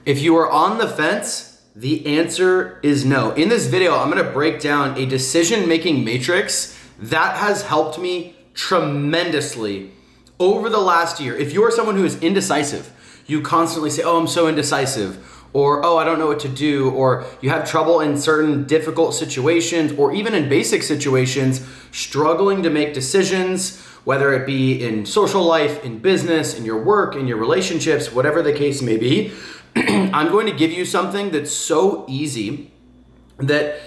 If you are on the fence, the answer is no. In this video, I'm gonna break down a decision-making matrix that has helped me tremendously over the last year. If you are someone who is indecisive, you constantly say, oh, I'm so indecisive, or oh, I don't know what to do, or you have trouble in certain difficult situations, or even in basic situations, struggling to make decisions, whether it be in social life, in business, in your work, in your relationships, whatever the case may be, I'm going to give you something that's so easy that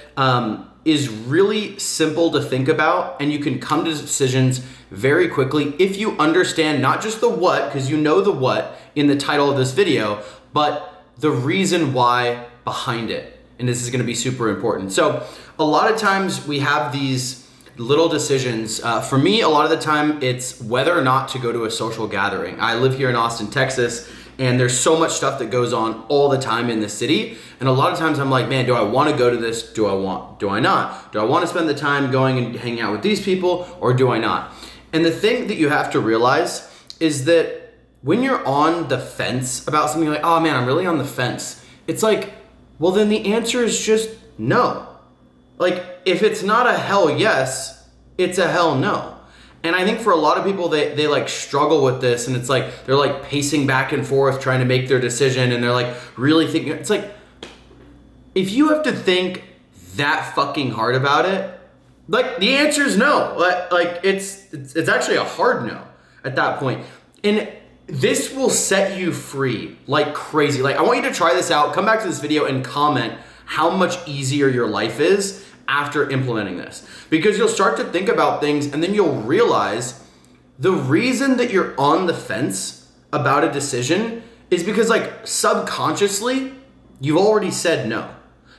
is really simple to think about, and you can come to decisions very quickly if you understand not just the what, because you know the what in the title of this video, but the reason why behind it. And this is going to be super important. So a lot of times we have these little decisions. For me, a lot of the time it's whether or not to go to a social gathering. I live here in Austin, Texas, and there's so much stuff that goes on all the time in the city. And a lot of times I'm like, man, do I want to go to this? Do I not? Do I want to spend the time going and hanging out with these people, or do I not? And the thing that you have to realize is that when you're on the fence about something, like, oh man, I'm really on the fence. It's like, well, then the answer is just no. Like, if it's not a hell yes, it's a hell no. And I think for a lot of people, they like struggle with this, and it's like they're like pacing back and forth trying to make their decision, and they're like really thinking. It's like, if you have to think that fucking hard about it, like the answer is no. Like it's actually a hard no at that point. And this will set you free like crazy. Like, I want you to try this out. Come back to this video and comment how much easier your life is after implementing this, because you'll start to think about things, and then you'll realize the reason that you're on the fence about a decision is because, like, subconsciously you've already said no.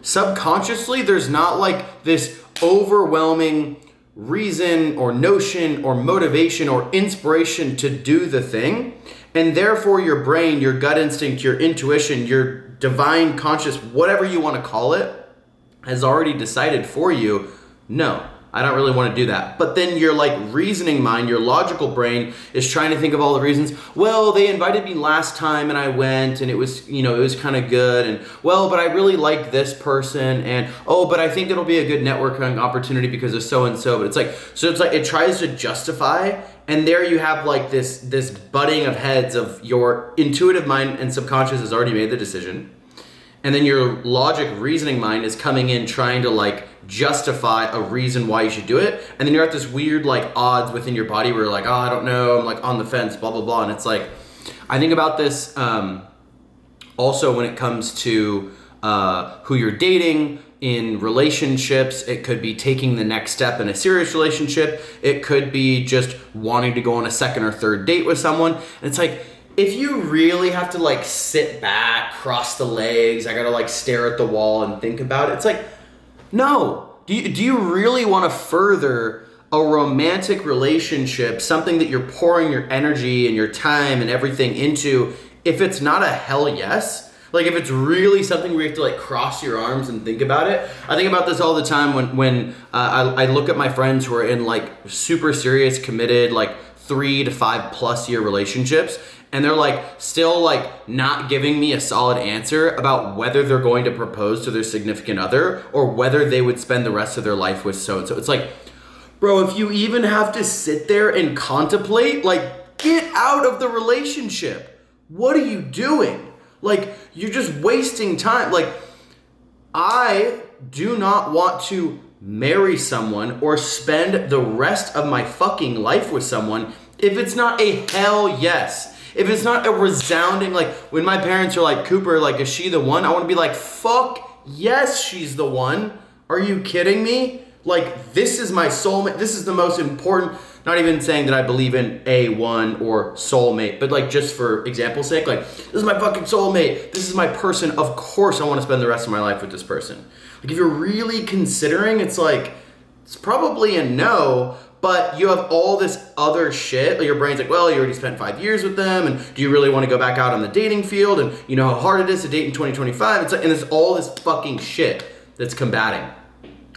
Subconsciously there's not like this overwhelming reason or notion or motivation or inspiration to do the thing, and therefore your brain, your gut instinct, your intuition, your divine conscious, whatever you want to call it, has already decided for you, no, I don't really want to do that. But then your like reasoning mind, your logical brain is trying to think of all the reasons. Well, they invited me last time and I went, and it was, it was kind of good. And well, but I really like this person, and oh, but I think it'll be a good networking opportunity because of so and so. But it's like it tries to justify, and there you have like this butting of heads of your intuitive mind and subconscious has already made the decision. And then your logic reasoning mind is coming in trying to like justify a reason why you should do it. And then you're at this weird like odds within your body where you're like, oh, I don't know, I'm like on the fence, blah, blah, blah. And it's like, I think about this also when it comes to who you're dating, in relationships. It could be taking the next step in a serious relationship. It could be just wanting to go on a second or third date with someone. And it's like, if you really have to like sit back, cross the legs, I gotta like stare at the wall and think about it, it's like, no. Do you really want to further a romantic relationship, something that you're pouring your energy and your time and everything into, if it's not a hell yes? Like, if it's really something where you have to like cross your arms and think about it. I think about this all the time when I look at my friends who are in like super serious, committed, like 3 to 5+ year relationships, and they're like still like not giving me a solid answer about whether they're going to propose to their significant other or whether they would spend the rest of their life with so-and-so. It's like, bro, if you even have to sit there and contemplate, like, get out of the relationship. What are you doing? Like, you're just wasting time. Like, I do not want to marry someone or spend the rest of my fucking life with someone if it's not a hell yes. If it's not a resounding, like, when my parents are like, Cooper, like, is she the one? I want to be like, fuck yes, she's the one. Are you kidding me? Like, this is my soulmate. This is the most important, not even saying that I believe in a one or soulmate, but like, just for example's sake, like, this is my fucking soulmate. This is my person. Of course I want to spend the rest of my life with this person. Like, if you're really considering, it's like, it's probably a no, but you have all this other shit. Like, your brain's like, well, you already spent 5 years with them, and do you really want to go back out on the dating field? And you know how hard it is to date in 2025. It's like, and there's all this fucking shit that's combating.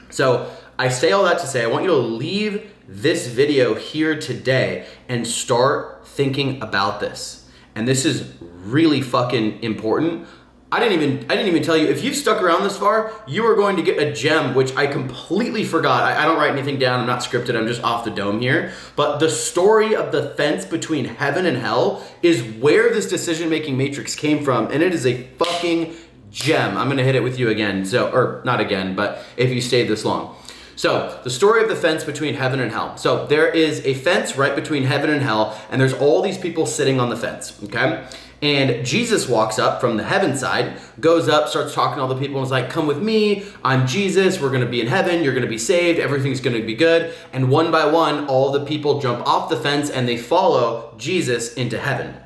So I say all that to say, I want you to leave this video here today and start thinking about this. And this is really fucking important. I didn't even tell you, if you've stuck around this far, you are going to get a gem, which I completely forgot. I don't write anything down. I'm not scripted. I'm just off the dome here. But the story of the fence between heaven and hell is where this decision-making matrix came from. And it is a fucking gem. I'm going to hit it with you again. Or not again, but if you stayed this long. So the story of the fence between heaven and hell. So there is a fence right between heaven and hell, and there's all these people sitting on the fence, okay? And Jesus walks up from the heaven side, goes up, starts talking to all the people, and is like, come with me, I'm Jesus, we're gonna be in heaven, you're gonna be saved, everything's gonna be good. And one by one, all the people jump off the fence and they follow Jesus into heaven.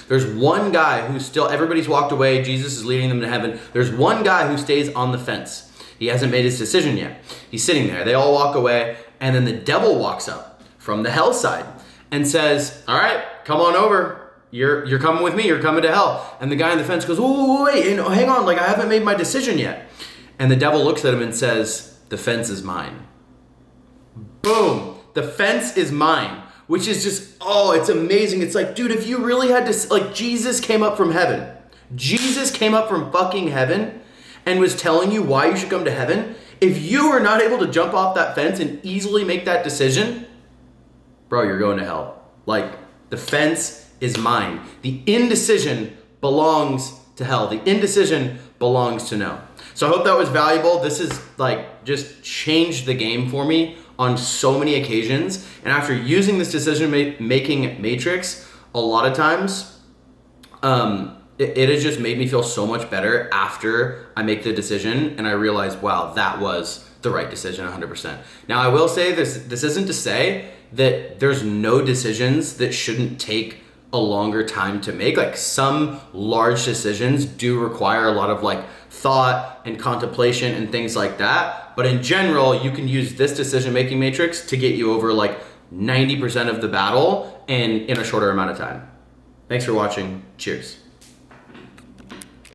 There's one guy who's still, everybody's walked away, Jesus is leading them to heaven. There's one guy who stays on the fence. He hasn't made his decision yet. He's sitting there, they all walk away, and then the devil walks up from the hell side and says, all right, come on over. You're coming with me, you're coming to hell. And the guy on the fence goes, whoa, wait, hang on, like I haven't made my decision yet. And the devil looks at him and says, the fence is mine. Boom, the fence is mine, which is just, oh, it's amazing. It's like, dude, if you really had to, like Jesus came up from heaven. Jesus came up from fucking heaven and was telling you why you should come to heaven. If you are not able to jump off that fence and easily make that decision, bro, you're going to hell. Like, the fence is mine. The indecision belongs to hell. The indecision belongs to no. So I hope that was valuable. This is like just changed the game for me on so many occasions. And after using this decision-making matrix, a lot of times, it has just made me feel so much better after I make the decision and I realize, wow, that was the right decision 100%. Now I will say this isn't to say that there's no decisions that shouldn't take a longer time to make. Like some large decisions do require a lot of like thought and contemplation and things like that. But in general, you can use this decision-making matrix to get you over like 90% of the battle and in a shorter amount of time. Thanks for watching. Cheers.